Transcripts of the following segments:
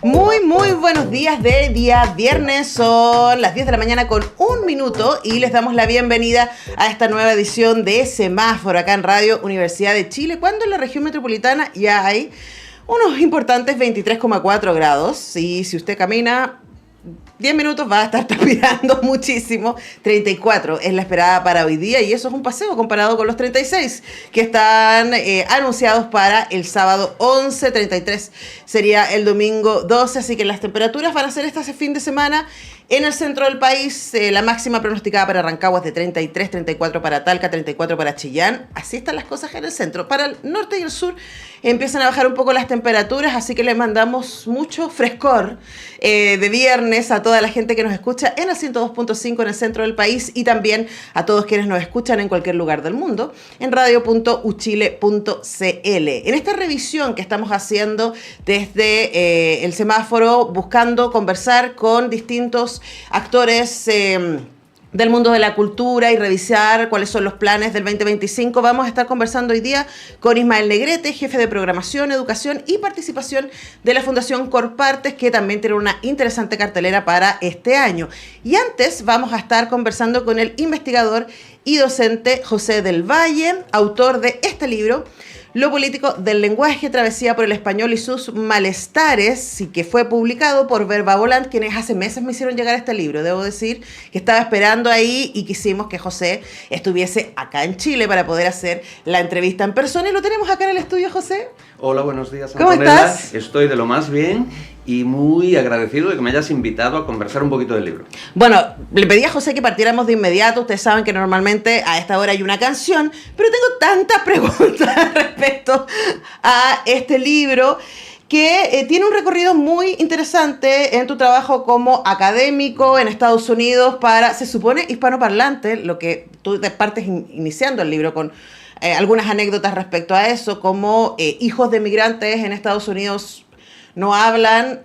Muy buenos días de día viernes, son las 10 de la mañana con 1 minuto y les damos la bienvenida a esta nueva edición de Semáforo acá en Radio Universidad de Chile, cuando en la región metropolitana ya hay unos importantes 23,4 grados y si usted camina 10 minutos va a estar transpirando muchísimo. 34 es la esperada para hoy día y eso es un paseo comparado con los 36 que están anunciados para el sábado 11, 33 sería el domingo 12, así que las temperaturas van a ser estas fin de semana. En el centro del país, la máxima pronosticada para Rancagua es de 33, 34 para Talca, 34 para Chillán. Así están las cosas en el centro. Para el norte y el sur empiezan a bajar un poco las temperaturas, así que les mandamos mucho frescor de viernes a toda la gente que nos escucha en el 102.5 en el centro del país y también a todos quienes nos escuchan en cualquier lugar del mundo en radio.uchile.cl. En esta revisión que estamos haciendo desde el semáforo, buscando conversar con distintos actores del mundo de la cultura y revisar cuáles son los planes del 2025. Vamos a estar conversando hoy día con Ismael Negrete, jefe de Programación, Educación y Participación de la Fundación Corpartes, que también tiene una interesante cartelera para este año. Y antes vamos a estar conversando con el investigador y docente José del Valle, autor de este libro, Lo político del lenguaje, travesía por el español y sus malestares, y que fue publicado por Verba Volant, quienes hace meses me hicieron llegar este libro. Debo decir que estaba esperando ahí y quisimos que José estuviese acá en Chile para poder hacer la entrevista en persona. Y lo tenemos acá en el estudio, José. Hola, buenos días, Antonella. ¿Cómo estás? Estoy de lo más bien y muy agradecido de que me hayas invitado a conversar un poquito del libro. Bueno, le pedí a José que partiéramos de inmediato. Ustedes saben que normalmente a esta hora hay una canción, pero tengo tantas preguntas respecto a este libro que tiene un recorrido muy interesante en tu trabajo como académico en Estados Unidos para, se supone, hispanoparlante, lo que tú partes iniciando el libro con algunas anécdotas respecto a eso, como hijos de migrantes en Estados Unidos no hablan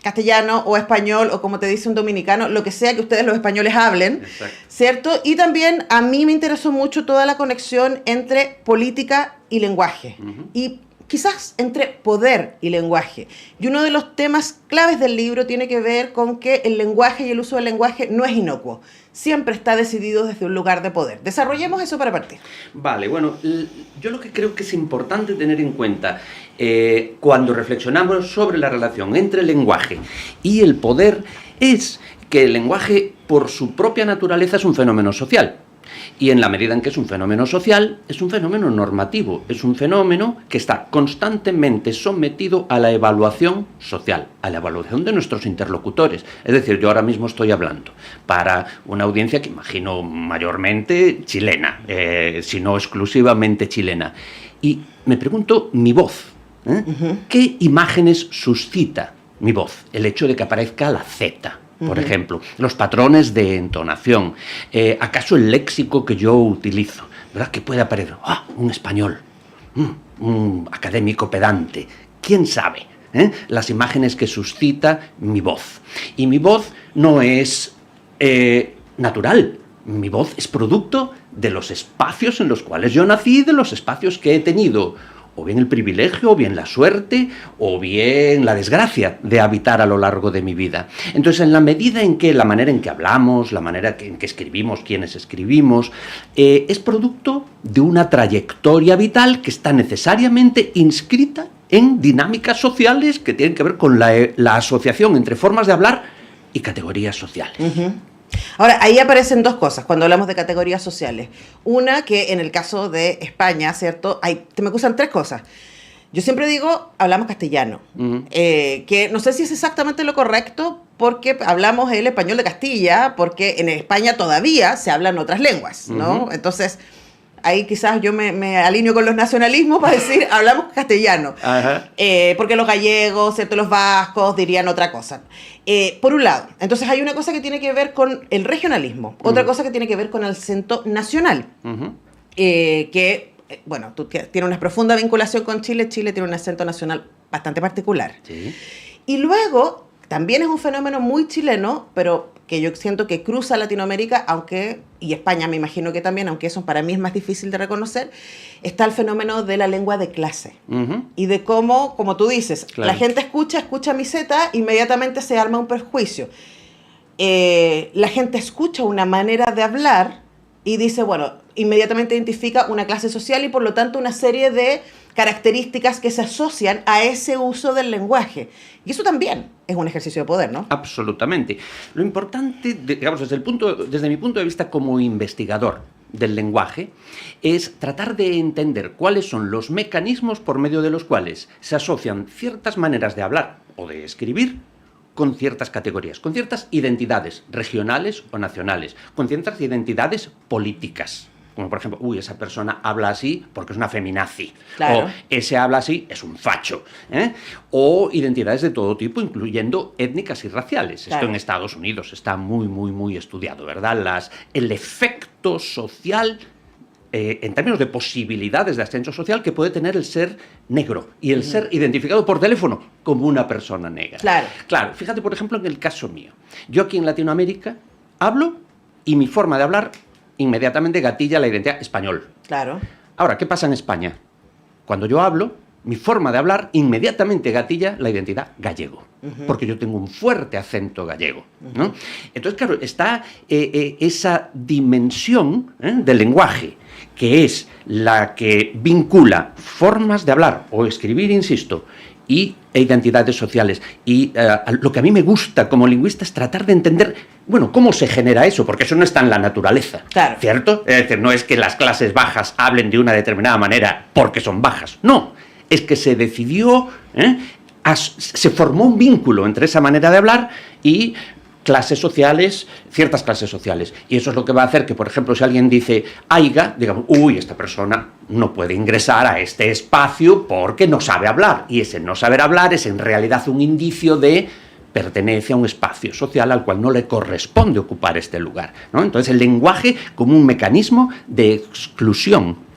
castellano o español, o como te dice un dominicano, lo que sea que ustedes los españoles hablen. Exacto. ¿Cierto? Y también a mí me interesó mucho toda la conexión entre política y lenguaje. Y quizás entre poder y lenguaje. Y uno de los temas claves del libro tiene que ver con que el lenguaje y el uso del lenguaje no es inocuo. Siempre está decidido desde un lugar de poder. Desarrollemos eso para partir. Vale, bueno, yo lo que creo que es importante tener en cuenta cuando reflexionamos sobre la relación entre el lenguaje y el poder es que el lenguaje, por su propia naturaleza, es un fenómeno social. Y en la medida en que es un fenómeno social, es un fenómeno normativo, es un fenómeno que está constantemente sometido a la evaluación social, a la evaluación de nuestros interlocutores. Es decir, yo ahora mismo estoy hablando para una audiencia que imagino mayormente chilena, si no exclusivamente chilena. Y me pregunto, mi voz, ¿qué imágenes suscita mi voz? El hecho de que aparezca la Z. Por ejemplo, los patrones de entonación, ¿acaso el léxico que yo utilizo? ¿Verdad? Que puede aparecer, un español, un académico pedante, ¿quién sabe? Las imágenes que suscita mi voz. Y mi voz no es natural, mi voz es producto de los espacios en los cuales yo nací, de los espacios que he tenido, o bien el privilegio, o bien la suerte, o bien la desgracia de habitar a lo largo de mi vida. Entonces, en la medida en que la manera en que hablamos, la manera en que escribimos, quienes escribimos, es producto de una trayectoria vital que está necesariamente inscrita en dinámicas sociales que tienen que ver con la asociación entre formas de hablar y categorías sociales. Ahora, ahí aparecen dos cosas cuando hablamos de categorías sociales. Una, que en el caso de España, ¿cierto? Me acusan tres cosas. Yo siempre digo, hablamos castellano, que no sé si es exactamente lo correcto, porque hablamos el español de Castilla, porque en España todavía se hablan otras lenguas, ¿no? Entonces, ahí quizás yo me alineo con los nacionalismos para decir, hablamos castellano. Porque los gallegos, ¿cierto? Los vascos dirían otra cosa. Por un lado, entonces hay una cosa que tiene que ver con el regionalismo, otra cosa que tiene que ver con el acento nacional, que, bueno, tú tienes una profunda vinculación con Chile. Chile tiene un acento nacional bastante particular. Sí. Y luego, también es un fenómeno muy chileno, pero que yo siento que cruza Latinoamérica, y España me imagino que también, aunque eso para mí es más difícil de reconocer, está el fenómeno de la lengua de clase. Y de cómo, como tú dices, la gente escucha miseta, inmediatamente se arma un prejuicio. La gente escucha una manera de hablar y dice, bueno, inmediatamente identifica una clase social y por lo tanto una serie de características que se asocian a ese uso del lenguaje. Y eso también es un ejercicio de poder, ¿no? Absolutamente. Lo importante, digamos, desde mi punto de vista como investigador del lenguaje, es tratar de entender cuáles son los mecanismos por medio de los cuales se asocian ciertas maneras de hablar o de escribir con ciertas categorías, con ciertas identidades regionales o nacionales, con ciertas identidades políticas. Como por ejemplo, esa persona habla así porque es una feminazi. Claro. O ese habla así, es un facho. O identidades de todo tipo, incluyendo étnicas y raciales. Claro. Esto en Estados Unidos está muy, muy, muy estudiado, ¿verdad? El efecto social, en términos de posibilidades de ascenso social, que puede tener el ser negro y el ser identificado por teléfono como una persona negra. Claro. Claro, fíjate, por ejemplo, en el caso mío. Yo aquí en Latinoamérica hablo y mi forma de hablar inmediatamente gatilla la identidad español. Claro. Ahora, ¿qué pasa en España? Cuando yo hablo, mi forma de hablar inmediatamente gatilla la identidad gallego, porque yo tengo un fuerte acento gallego, ¿no? Entonces, claro, está esa dimensión del lenguaje, que es la que vincula formas de hablar o escribir, insisto, e identidades sociales. Y lo que a mí me gusta como lingüista es tratar de entender, bueno, cómo se genera eso, porque eso no está en la naturaleza, claro. ¿Cierto? Es decir, no es que las clases bajas hablen de una determinada manera porque son bajas, no, es que se decidió, se formó un vínculo entre esa manera de hablar y clases sociales, ciertas clases sociales. Y eso es lo que va a hacer que, por ejemplo, si alguien dice aiga, digamos, esta persona no puede ingresar a este espacio porque no sabe hablar. Y ese no saber hablar es en realidad un indicio de pertenece a un espacio social al cual no le corresponde ocupar este lugar, ¿no? Entonces, el lenguaje como un mecanismo de exclusión.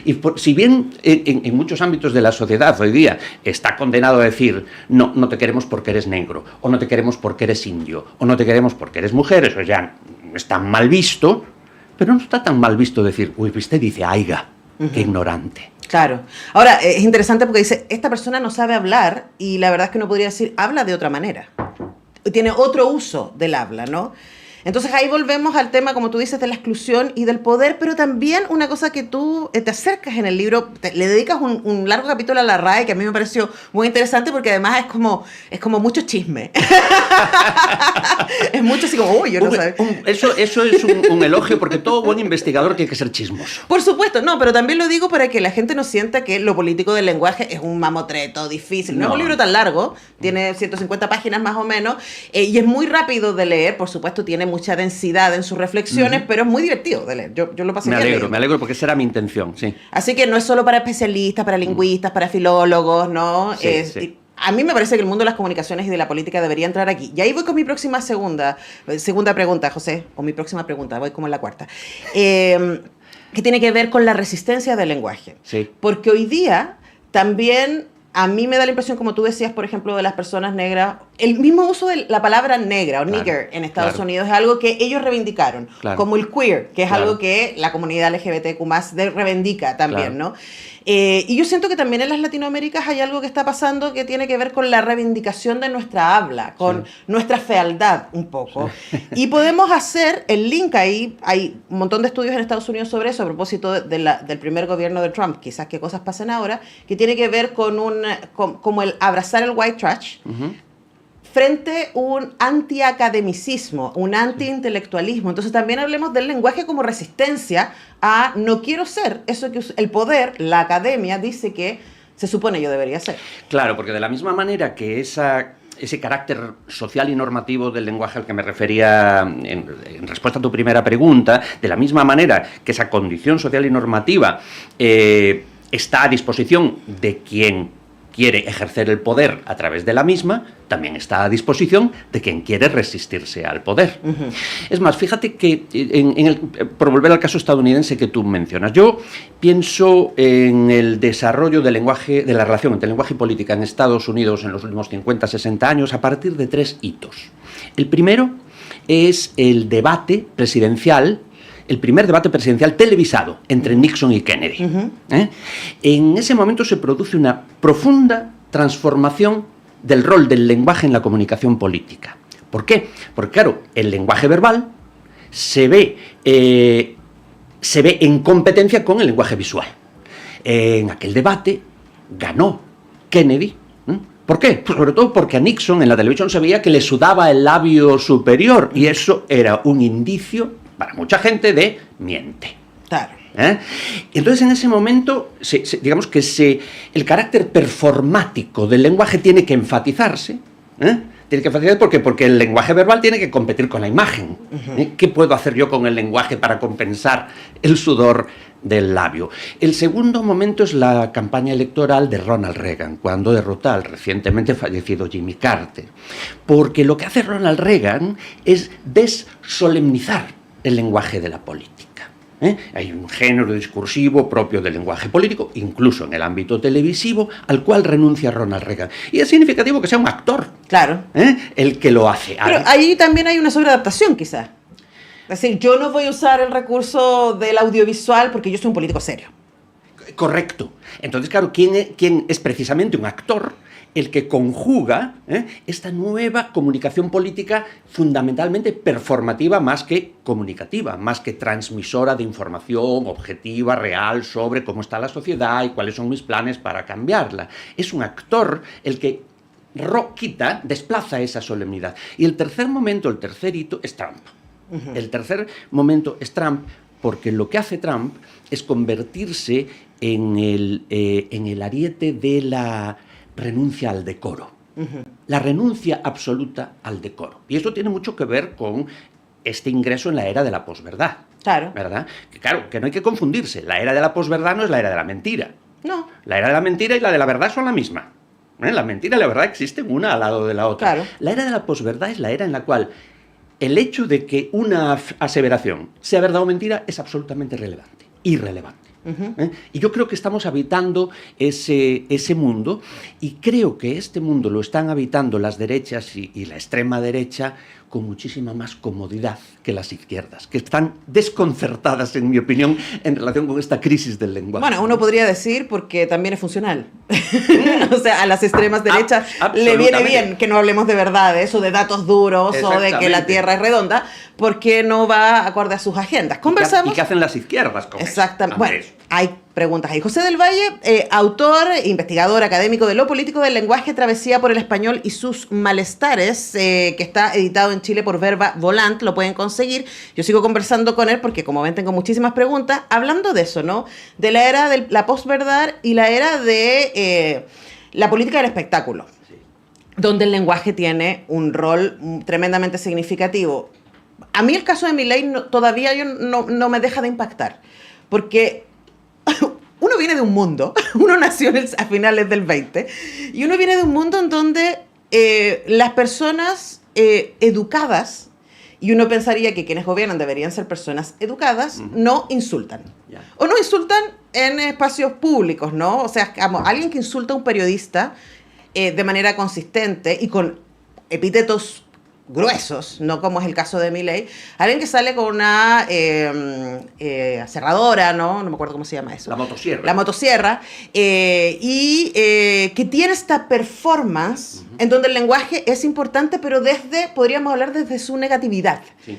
Y si bien en muchos ámbitos de la sociedad hoy día está condenado a decir no te queremos porque eres negro, o no te queremos porque eres indio, o no te queremos porque eres mujer, eso ya está mal visto, pero no está tan mal visto decir, usted dice aiga, qué ignorante. Claro. Ahora, es interesante porque dice, esta persona no sabe hablar y la verdad es que uno podría decir, habla de otra manera. Tiene otro uso del habla, ¿no? Entonces ahí volvemos al tema, como tú dices, de la exclusión y del poder, pero también una cosa que tú te acercas en el libro, le dedicas un largo capítulo a la RAE, que a mí me pareció muy interesante porque además es como mucho chisme. Es mucho así como, yo no sé. Eso es un elogio, porque todo buen investigador tiene que ser chismoso. Por supuesto, no, pero también lo digo para que la gente no sienta que lo político del lenguaje es un mamotreto difícil. No es un libro tan largo, tiene 150 páginas más o menos, y es muy rápido de leer, por supuesto, tiene mucha densidad en sus reflexiones, pero es muy divertido de leer. Yo lo pasé bien. Me alegro porque esa era mi intención, sí. Así que no es solo para especialistas, para lingüistas, para filólogos, ¿no? Sí. A mí me parece que el mundo de las comunicaciones y de la política debería entrar aquí. Y ahí voy con mi próxima segunda pregunta, José, o mi próxima pregunta, voy como en la cuarta, que tiene que ver con la resistencia del lenguaje. Sí. Porque hoy día también a mí me da la impresión, como tú decías, por ejemplo, de las personas negras, el mismo uso de la palabra negra o nigger en Estados Unidos es algo que ellos reivindicaron, como el queer, que es algo que la comunidad LGBTQ+ reivindica también, ¿no? Y yo siento que también en las Latinoaméricas hay algo que está pasando que tiene que ver con la reivindicación de nuestra habla, con nuestra fealdad un poco. Y podemos hacer el link ahí, hay un montón de estudios en Estados Unidos sobre eso, a propósito del primer gobierno de Trump, quizás qué cosas pasen ahora, que tiene que ver con como el abrazar el white trash, frente a un antiacademicismo, un antiintelectualismo. Entonces también hablemos del lenguaje como resistencia a no quiero ser eso que el poder, la academia, dice que se supone yo debería ser. Claro, porque de la misma manera que ese carácter social y normativo del lenguaje al que me refería en respuesta a tu primera pregunta, de la misma manera que esa condición social y normativa está a disposición de quien quiere ejercer el poder a través de la misma, también está a disposición de quien quiere resistirse al poder. Es más, fíjate que, por volver al caso estadounidense que tú mencionas, yo pienso en el desarrollo del lenguaje, de la relación entre lenguaje y política en Estados Unidos en los últimos 50, 60 años a partir de 3 hitos. El primero es el debate presidencial, el primer debate presidencial televisado entre Nixon y Kennedy. En ese momento se produce una profunda transformación del rol del lenguaje en la comunicación política. ¿Por qué? Porque, claro, el lenguaje verbal se ve en competencia con el lenguaje visual. En aquel debate ganó Kennedy. ¿Por qué? Pues sobre todo porque a Nixon en la televisión se veía que le sudaba el labio superior y eso era un indicio para mucha gente de miente. Claro. Entonces en ese momento, digamos que el carácter performático del lenguaje tiene que enfatizarse. Tiene que enfatizarse porque el lenguaje verbal tiene que competir con la imagen. ¿Qué puedo hacer yo con el lenguaje para compensar el sudor del labio? El segundo momento es la campaña electoral de Ronald Reagan, cuando derrota al recientemente fallecido Jimmy Carter. Porque lo que hace Ronald Reagan es desolemnizar el lenguaje de la política. Hay un género discursivo propio del lenguaje político, incluso en el ámbito televisivo, al cual renuncia Ronald Reagan. Y es significativo que sea un actor, claro, el que lo hace. Pero ahí también hay una sobreadaptación, quizás. Es decir, yo no voy a usar el recurso del audiovisual porque yo soy un político serio. Correcto. Entonces, claro, ¿quién es precisamente un actor? El que conjuga esta nueva comunicación política fundamentalmente performativa más que comunicativa, más que transmisora de información objetiva, real, sobre cómo está la sociedad y cuáles son mis planes para cambiarla. Es un actor el que desplaza esa solemnidad. Y el tercer momento, el tercer hito, es Trump. El tercer momento es Trump porque lo que hace Trump es convertirse en el ariete de la renuncia al decoro. La renuncia absoluta al decoro. Y esto tiene mucho que ver con este ingreso en la era de la posverdad. Claro. ¿Verdad? Que no hay que confundirse. La era de la posverdad no es la era de la mentira. No. La era de la mentira y la de la verdad son la misma. La mentira y la verdad existen una al lado de la otra. Claro. La era de la posverdad es la era en la cual el hecho de que una aseveración sea verdad o mentira es absolutamente irrelevante. Y yo creo que estamos habitando ese mundo y creo que este mundo lo están habitando las derechas y la extrema derecha con muchísima más comodidad que las izquierdas, que están desconcertadas, en mi opinión, en relación con esta crisis del lenguaje. Bueno, uno podría decir porque también es funcional. O sea, a las extremas derechas le viene bien que no hablemos de verdades o de datos duros o de que la Tierra es redonda, porque no va acorde a sus agendas. Conversamos. ¿Y qué hacen las izquierdas con exactamente. Eso? Bueno, hay preguntas ahí. José del Valle, autor, investigador académico de lo político del lenguaje, travesía por el español y sus malestares, que está editado en Chile por Verba Volant, lo pueden conseguir. Yo sigo conversando con él porque, como ven, tengo muchísimas preguntas, hablando de eso, ¿no? De la era de la posverdad y la era de la política del espectáculo, sí, donde el lenguaje tiene un rol tremendamente significativo. A mí el caso de Milei todavía no me deja de impactar, porque uno viene de un mundo, uno nació a finales del 20, y uno viene de un mundo en donde las personas educadas, y uno pensaría que quienes gobiernan deberían ser personas educadas, no insultan. Yeah. O no insultan en espacios públicos, ¿no? O sea, alguien que insulta a un periodista de manera consistente y con epítetos gruesos, no como es el caso de Milei, alguien que sale con una aserradora, ¿no? No me acuerdo cómo se llama eso. La motosierra. La motosierra, que tiene esta performance en donde el lenguaje es importante, pero podríamos hablar desde su negatividad. Sí.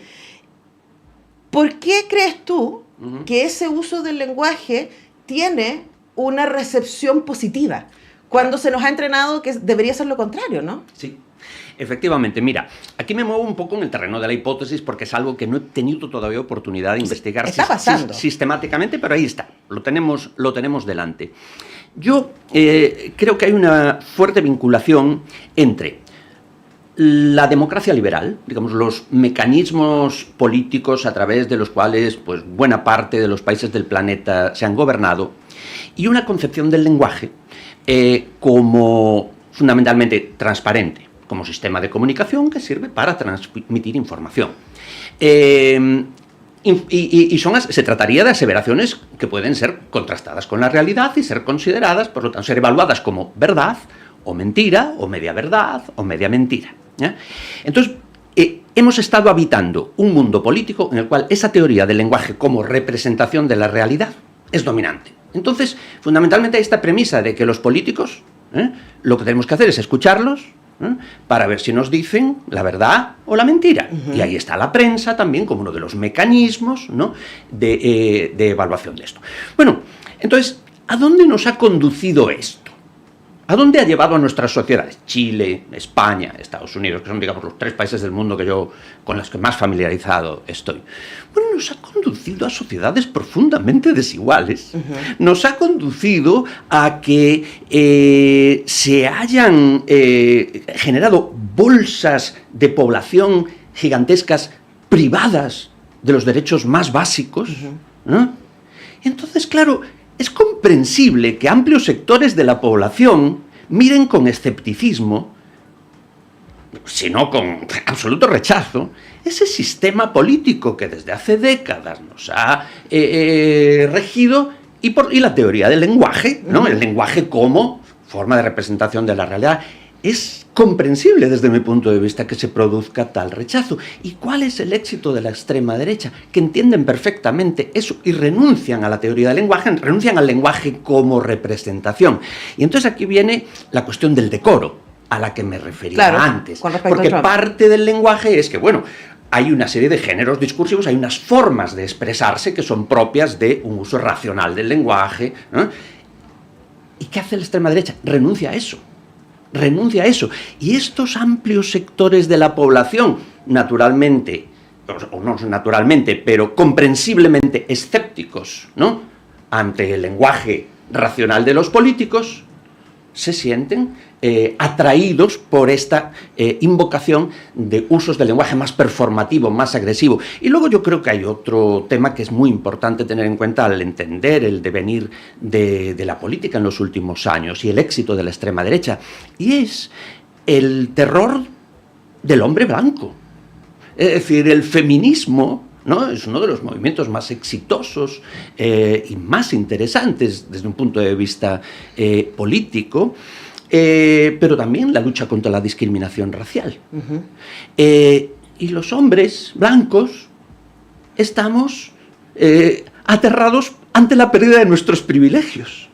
¿Por qué crees tú que ese uso del lenguaje tiene una recepción positiva cuando se nos ha entrenado que debería ser lo contrario, ¿no? Sí. Efectivamente, mira, aquí me muevo un poco en el terreno de la hipótesis porque es algo que no he tenido todavía oportunidad de investigar sistemáticamente, pero ahí está, lo tenemos delante. Yo creo que hay una fuerte vinculación entre la democracia liberal, digamos, los mecanismos políticos a través de los cuales pues, buena parte de los países del planeta se han gobernado, y una concepción del lenguaje como fundamentalmente transparente, como sistema de comunicación que sirve para transmitir información. Se trataría de aseveraciones que pueden ser contrastadas con la realidad y ser consideradas, por lo tanto, ser evaluadas como verdad, o mentira, o media verdad, o media mentira. ¿Ya? Entonces, hemos estado habitando un mundo político en el cual esa teoría del lenguaje como representación de la realidad es dominante. Entonces, fundamentalmente hay esta premisa de que los políticos, lo que tenemos que hacer es escucharlos, para ver si nos dicen la verdad o la mentira. Y ahí está la prensa también como uno de los mecanismos, ¿no?, de evaluación de esto. Bueno, entonces, ¿a dónde nos ha conducido esto? ¿A dónde ha llevado a nuestras sociedades? Chile, España, Estados Unidos, que son, digamos, los 3 países del mundo con los que más familiarizado estoy. Bueno, nos ha conducido a sociedades profundamente desiguales. Nos ha conducido a que se hayan generado bolsas de población gigantescas privadas de los derechos más básicos, ¿no? Entonces, claro, es comprensible que amplios sectores de la población miren con escepticismo, si no con absoluto rechazo, ese sistema político que desde hace décadas nos ha regido y la teoría del lenguaje, ¿no? El lenguaje como forma de representación de la realidad. Es comprensible desde mi punto de vista que se produzca tal rechazo. ¿Y cuál es el éxito de la extrema derecha? Que entienden perfectamente eso y renuncian a la teoría del lenguaje, renuncian al lenguaje como representación. Y entonces aquí viene la cuestión del decoro, a la que me refería antes. Porque parte del lenguaje es que, bueno, hay una serie de géneros discursivos, hay unas formas de expresarse que son propias de un uso racional del lenguaje, ¿no? ¿Y qué hace la extrema derecha? Renuncia a eso. Y estos amplios sectores de la población, naturalmente, o no naturalmente, pero comprensiblemente escépticos, ¿no?, ante el lenguaje racional de los políticos, se sienten atraídos por esta invocación de usos del lenguaje más performativo, más agresivo. Y luego yo creo que hay otro tema que es muy importante tener en cuenta al entender el devenir de la política en los últimos años y el éxito de la extrema derecha, y es el terror del hombre blanco. Es decir, el feminismo, ¿no?, es uno de los movimientos más exitosos y más interesantes desde un punto de vista político, pero también la lucha contra la discriminación racial. Y los hombres blancos estamos aterrados ante la pérdida de nuestros privilegios.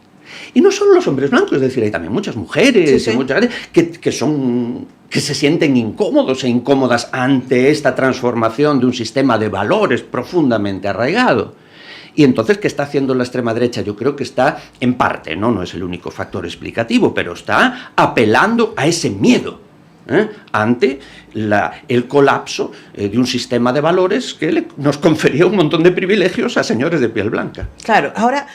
Y no solo los hombres blancos, es decir, hay también muchas mujeres, muchas que se sienten incómodos e incómodas ante esta transformación de un sistema de valores profundamente arraigado. Y entonces, ¿qué está haciendo la extrema derecha? Yo creo que está, en parte, no es el único factor explicativo, pero está apelando a ese miedo ante el colapso de un sistema de valores que nos confería un montón de privilegios a señores de piel blanca. Claro, ahora,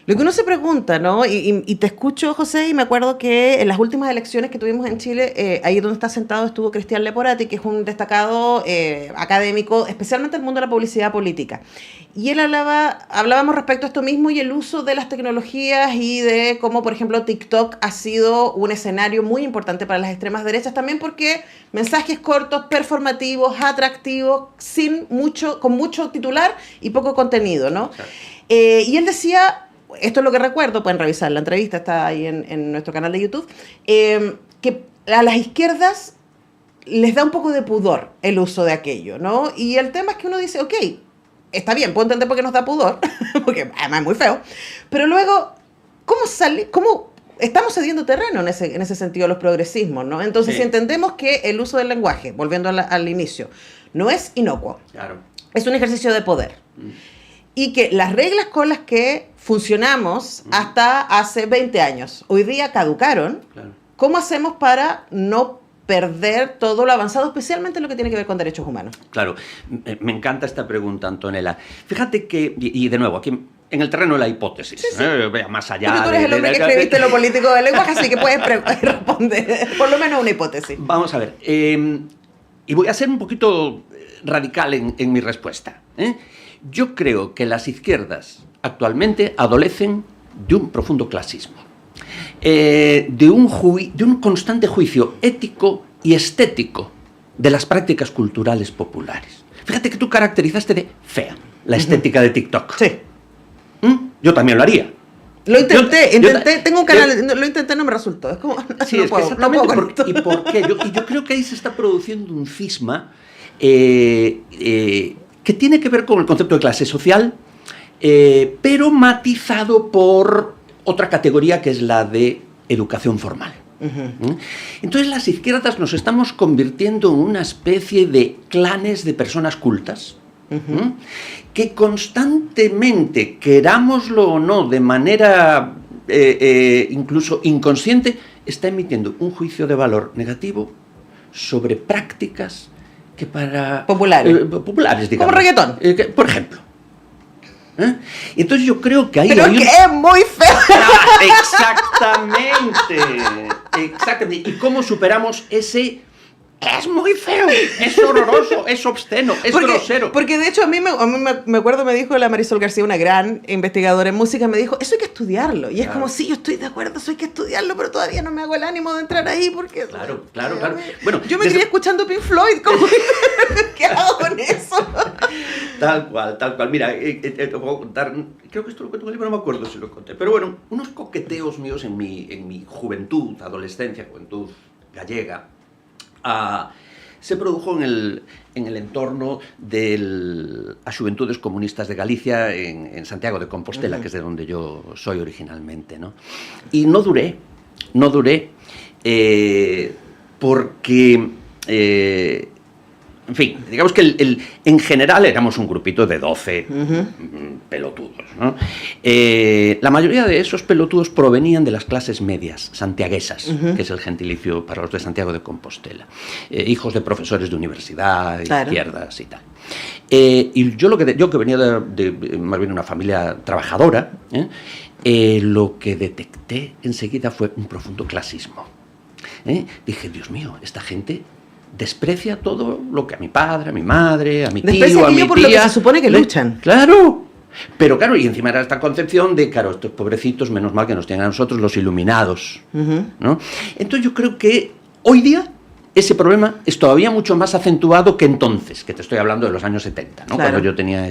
lo que uno se pregunta, ¿no? Y te escucho, José, y me acuerdo que en las últimas elecciones que tuvimos en Chile, ahí donde está sentado estuvo Cristian Leporati, que es un destacado académico, especialmente en el mundo de la publicidad política. Y él hablábamos respecto a esto mismo y el uso de las tecnologías y de cómo, por ejemplo, TikTok ha sido un escenario muy importante para las extremas derechas, también porque mensajes cortos, performativos, atractivos, con mucho titular y poco contenido, ¿no? Claro. Y él decía, esto es lo que recuerdo, pueden revisar la entrevista, está ahí en nuestro canal de YouTube, que a las izquierdas les da un poco de pudor el uso de aquello, ¿no? Y el tema es que uno dice, ok, está bien, puedo entender por qué nos da pudor, porque además es muy feo, pero luego, ¿cómo estamos cediendo terreno en ese sentido los progresismos, ¿no? Entonces, si entendemos que el uso del lenguaje, volviendo al inicio, no es inocuo, claro, es un ejercicio de poder, y que las reglas con las que funcionamos hasta hace 20 años, hoy día caducaron, claro, ¿cómo hacemos para no perder todo lo avanzado, especialmente en lo que tiene que ver con derechos humanos? Claro, me encanta esta pregunta, Antonella. Fíjate que, y de nuevo, aquí en el terreno de la hipótesis, más allá porque tú eres el hombre que escribiste lo político del lenguaje, así que puedes responder por lo menos una hipótesis. Vamos a ver, y voy a ser un poquito radical en mi respuesta. Yo creo que las izquierdas actualmente adolecen de un profundo clasismo. De un constante juicio ético y estético de las prácticas culturales populares. Fíjate que tú caracterizaste de fea la estética de TikTok. Sí. Yo también lo haría. Lo intenté, tengo un canal, lo intenté, no me resultó. Es como, sí, no es puedo, que exactamente. no puedo. ¿Y por qué? Yo creo que ahí se está produciendo un cisma que tiene que ver con el concepto de clase social, pero matizado por otra categoría que es la de educación formal. Uh-huh. Entonces las izquierdas nos estamos convirtiendo en una especie de clanes de personas cultas, uh-huh, que constantemente, querámoslo o no, de manera incluso inconsciente, está emitiendo un juicio de valor negativo sobre prácticas que para... populares, digamos. Como reggaetón. Por ejemplo. Entonces yo creo que ahí... Pero que es muy feo. Exactamente. ¿Y cómo superamos ese... Es muy feo, es horroroso, es obsceno, es grosero? Porque de hecho a mí me acuerdo, me dijo la Marisol García, una gran investigadora en música, me dijo, eso hay que estudiarlo. Y es como, sí, yo estoy de acuerdo, eso hay que estudiarlo, pero todavía no me hago el ánimo de entrar ahí porque... Claro. Bueno, yo me quedé escuchando Pink Floyd, como, ¿qué hago con eso? Tal cual. Mira, te puedo contar, creo que esto lo cuento en el libro, no me acuerdo si lo conté, pero bueno, unos coqueteos míos en mi juventud, adolescencia, juventud gallega, se produjo en el entorno de las Xuventudes Comunistas de Galicia en Santiago de Compostela, uh-huh, que es de donde yo soy originalmente, ¿no? Y no duré, porque, en fin, digamos que en general éramos un grupito de 12 uh-huh, pelotudos, ¿no? La mayoría de esos pelotudos provenían de las clases medias santiaguesas, uh-huh, que es el gentilicio para los de Santiago de Compostela, hijos de profesores de universidad, claro, izquierdas y tal. Y yo que venía de más bien una familia trabajadora, lo que detecté enseguida fue un profundo clasismo. Dije, Dios mío, esta gente desprecia todo lo que a mi padre, a mi madre, a mi tío, a mi tía... por lo que se supone que luchan. Claro. Pero claro, y encima era esta concepción de, claro, estos pobrecitos, menos mal que nos tienen a nosotros los iluminados, uh-huh, ¿no? Entonces yo creo que hoy día ese problema es todavía mucho más acentuado que entonces, que te estoy hablando de los años 70, ¿no? Claro. Cuando yo tenía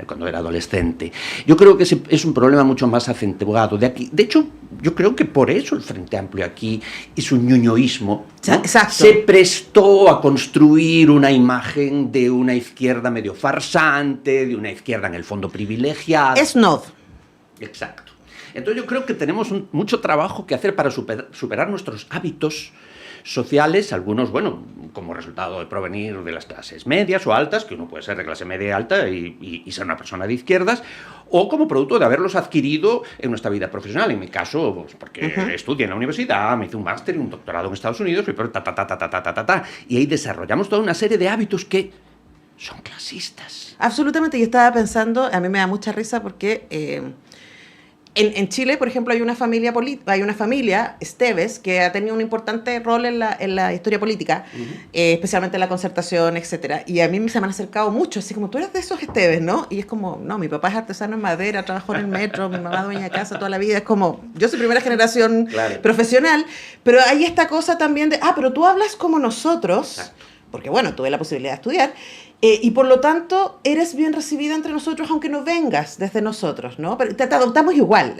cuando era adolescente. Yo creo que es un problema mucho más acentuado de aquí. De hecho, yo creo que por eso el Frente Amplio aquí y su ñoñoísmo, ¿no?, se prestó a construir una imagen de una izquierda medio farsante, de una izquierda en el fondo privilegiada. Snob. Exacto. Entonces yo creo que tenemos mucho trabajo que hacer para superar nuestros hábitos sociales, algunos, bueno, como resultado de provenir de las clases medias o altas, que uno puede ser de clase media y alta y ser una persona de izquierdas, o como producto de haberlos adquirido en nuestra vida profesional. En mi caso, pues, porque uh-huh, estudié en la universidad, me hice un máster y un doctorado en Estados Unidos, y ahí desarrollamos toda una serie de hábitos que son clasistas. Absolutamente, y estaba pensando, a mí me da mucha risa porque... En Chile, por ejemplo, hay una familia, Esteves, que ha tenido un importante rol en la historia política, uh-huh, especialmente en la concertación, etcétera. Y a mí se me han acercado mucho, así como, tú eres de esos Esteves, ¿no? Y es como, no, mi papá es artesano en madera, trabajó en el metro, mi mamá dueña de casa toda la vida. Es como, yo soy primera generación, claro, profesional, pero hay esta cosa también de, pero tú hablas como nosotros, exacto, porque bueno, tuve la posibilidad de estudiar, y por lo tanto eres bien recibida entre nosotros aunque no vengas desde nosotros, ¿no? Pero te adoptamos igual.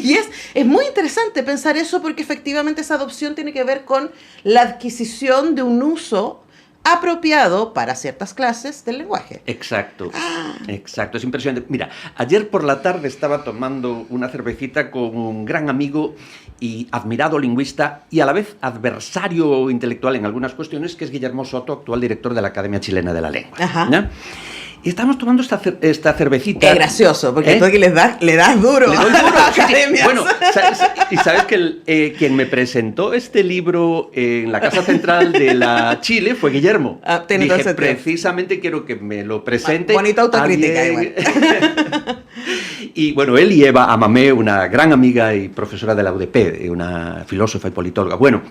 Y es muy interesante pensar eso porque efectivamente esa adopción tiene que ver con la adquisición de un uso apropiado para ciertas clases del lenguaje. Exacto, exacto, es impresionante. Mira, ayer por la tarde estaba tomando una cervecita con un gran amigo y admirado lingüista y a la vez adversario intelectual en algunas cuestiones, que es Guillermo Soto, actual director de la Academia Chilena de la Lengua. Ajá. ¿No? Y estábamos tomando esta cervecita. Qué gracioso, porque tú aquí le das duro. Le doy duro a academias. Bueno, y sabes que quien me presentó este libro en la Casa Central de la Chile fue Guillermo. Dije, precisamente quiero que me lo presente. Bonita autocrítica igual. Y bueno, él y Eva Amamé, una gran amiga y profesora de la UDP, una filósofa y politóloga. Bueno,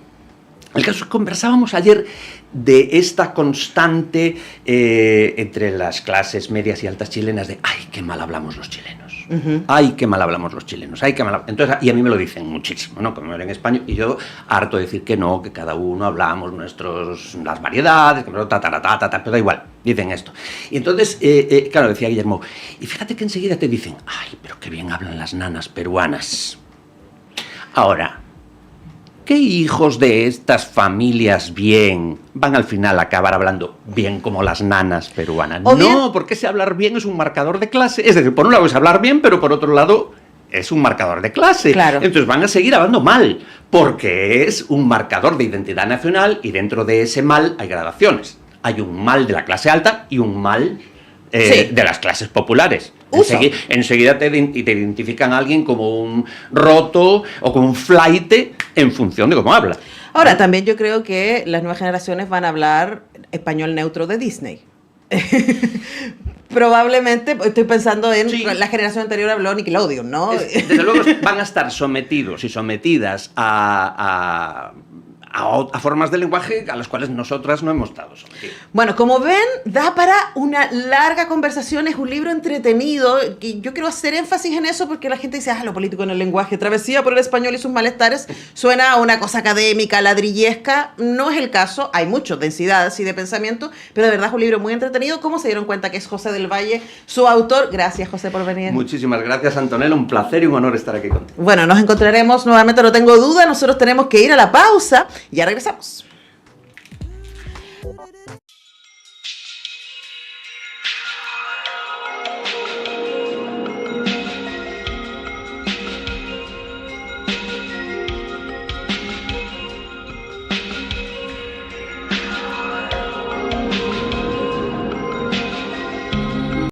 el caso es que conversábamos ayer de esta constante entre las clases medias y altas chilenas de ¡ay, qué mal hablamos los chilenos! Ay, qué mal hablamos los chilenos, ay, qué mal hablamos. Entonces, y a mí me lo dicen muchísimo, ¿no? Como en español, y yo harto de decir que no, que cada uno hablamos las variedades, que pero da igual, dicen esto. Y entonces, claro, decía Guillermo, y fíjate que enseguida te dicen, ay, pero qué bien hablan las nanas peruanas. Ahora, ¿qué hijos de estas familias bien van al final a acabar hablando bien como las nanas peruanas? No, porque ese hablar bien es un marcador de clase. Es decir, por un lado es hablar bien, pero por otro lado es un marcador de clase. Claro. Entonces van a seguir hablando mal, porque es un marcador de identidad nacional y dentro de ese mal hay gradaciones. Hay un mal de la clase alta y un mal de las clases populares. Enseguida te identifican a alguien como un roto o como un flaite en función de cómo habla. Ahora, también yo creo que las nuevas generaciones van a hablar español neutro de Disney. Probablemente, estoy pensando en la generación anterior habló Nickelodeon, ¿no? Desde luego van a estar sometidos y sometidas a formas de lenguaje a las cuales nosotras no hemos estado sometidos. Bueno, como ven, da para una larga conversación, es un libro entretenido, y yo quiero hacer énfasis en eso porque la gente dice, lo político en el lenguaje, travesía por el español y sus malestares, suena a una cosa académica, ladrillesca, no es el caso, hay mucha densidad así de pensamiento, pero de verdad es un libro muy entretenido. ¿Cómo se dieron cuenta que es José del Valle su autor? Gracias, José, por venir. Muchísimas gracias, Antonella, un placer y un honor estar aquí contigo. Bueno, nos encontraremos nuevamente, no tengo duda, nosotros tenemos que ir a la pausa. Ya regresamos.